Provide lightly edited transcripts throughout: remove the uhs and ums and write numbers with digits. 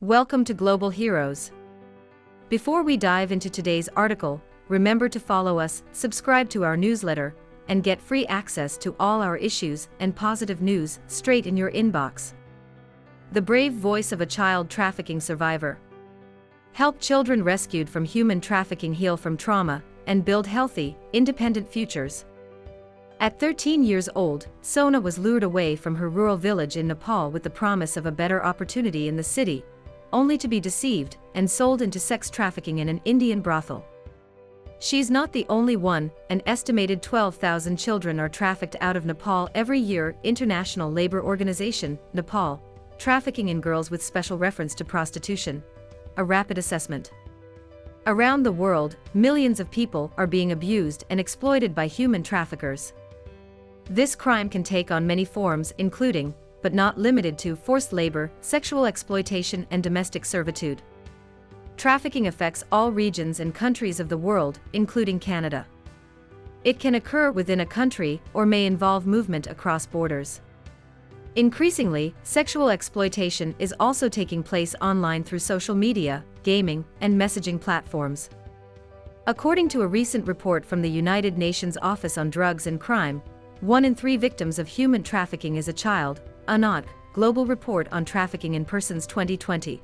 Welcome to Global Heroes. Before we dive into today's article, remember to follow us, subscribe to our newsletter, and get free access to all our issues and positive news straight in your inbox. The brave voice of a child trafficking survivor. Help children rescued from human trafficking heal from trauma and build healthy, independent futures. At 13 years old, Sona was lured away from her rural village in Nepal with the promise of a better opportunity in the city, only to be deceived and sold into sex trafficking in an Indian brothel. She's not the only one. An estimated 12,000 children are trafficked out of Nepal every year. International Labor Organization, Nepal, trafficking in girls with special reference to prostitution. A rapid assessment. Around the world, millions of people are being abused and exploited by human traffickers. This crime can take on many forms, including, but not limited to, forced labor, sexual exploitation, and domestic servitude. Trafficking affects all regions and countries of the world, including Canada. It can occur within a country or may involve movement across borders. Increasingly, sexual exploitation is also taking place online through social media, gaming, and messaging platforms. According to a recent report from the United Nations Office on Drugs and Crime, 1 in 3 victims of human trafficking is a child. UNODC, Global Report on Trafficking in Persons 2020.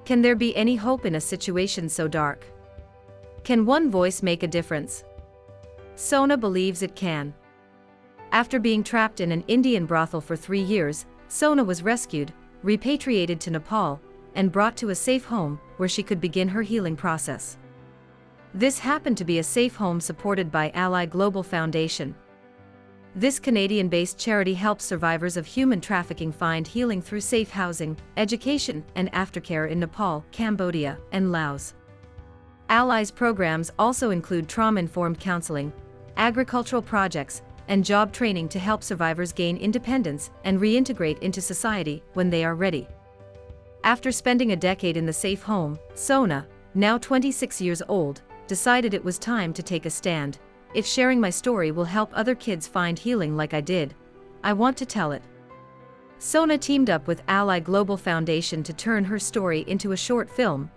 Can there be any hope in a situation so dark? Can one voice make a difference? Sona believes it can. After being trapped in an Indian brothel for 3 years, Sona was rescued, repatriated to Nepal, and brought to a safe home where she could begin her healing process. This happened to be a safe home supported by Ally Global Foundation. This Canadian-based charity helps survivors of human trafficking find healing through safe housing, education, and aftercare in Nepal, Cambodia, and Laos. Ally's programs also include trauma-informed counseling, agricultural projects, and job training to help survivors gain independence and reintegrate into society when they are ready. After spending a decade in the safe home, Sona, now 26 years old, decided it was time to take a stand. If sharing my story will help other kids find healing like I did, I want to tell it. Sona teamed up with Ally Global Foundation to turn her story into a short film.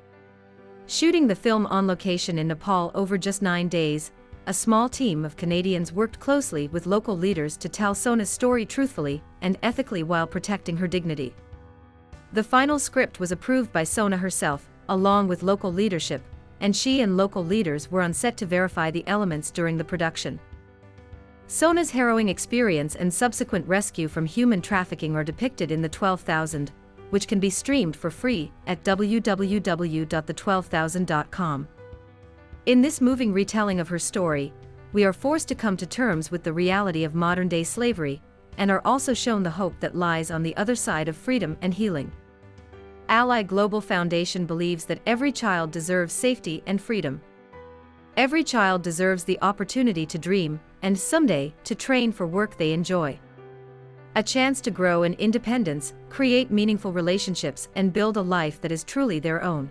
Shooting the film on location in Nepal over just 9 days, a small team of Canadians worked closely with local leaders to tell Sona's story truthfully and ethically while protecting her dignity. The final script was approved by Sona herself, along with local leadership, and she and local leaders were on set to verify the elements during the production. Sona's harrowing experience and subsequent rescue from human trafficking are depicted in The 12,000, which can be streamed for free at www.the12,000.com. In this moving retelling of her story, we are forced to come to terms with the reality of modern-day slavery, and are also shown the hope that lies on the other side of freedom and healing. Ally Global Foundation believes that every child deserves safety and freedom. Every child deserves the opportunity to dream, and someday, to train for work they enjoy. A chance to grow in independence, create meaningful relationships, and build a life that is truly their own.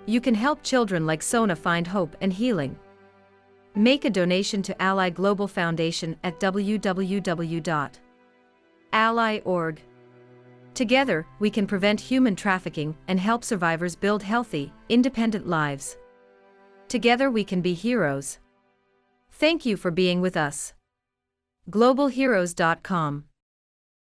You can help children like Sona find hope and healing. Make a donation to Ally Global Foundation at www.ally.org. Together, we can prevent human trafficking and help survivors build healthy, independent lives. Together we can be heroes. Thank you for being with us. GlobalHeroes.com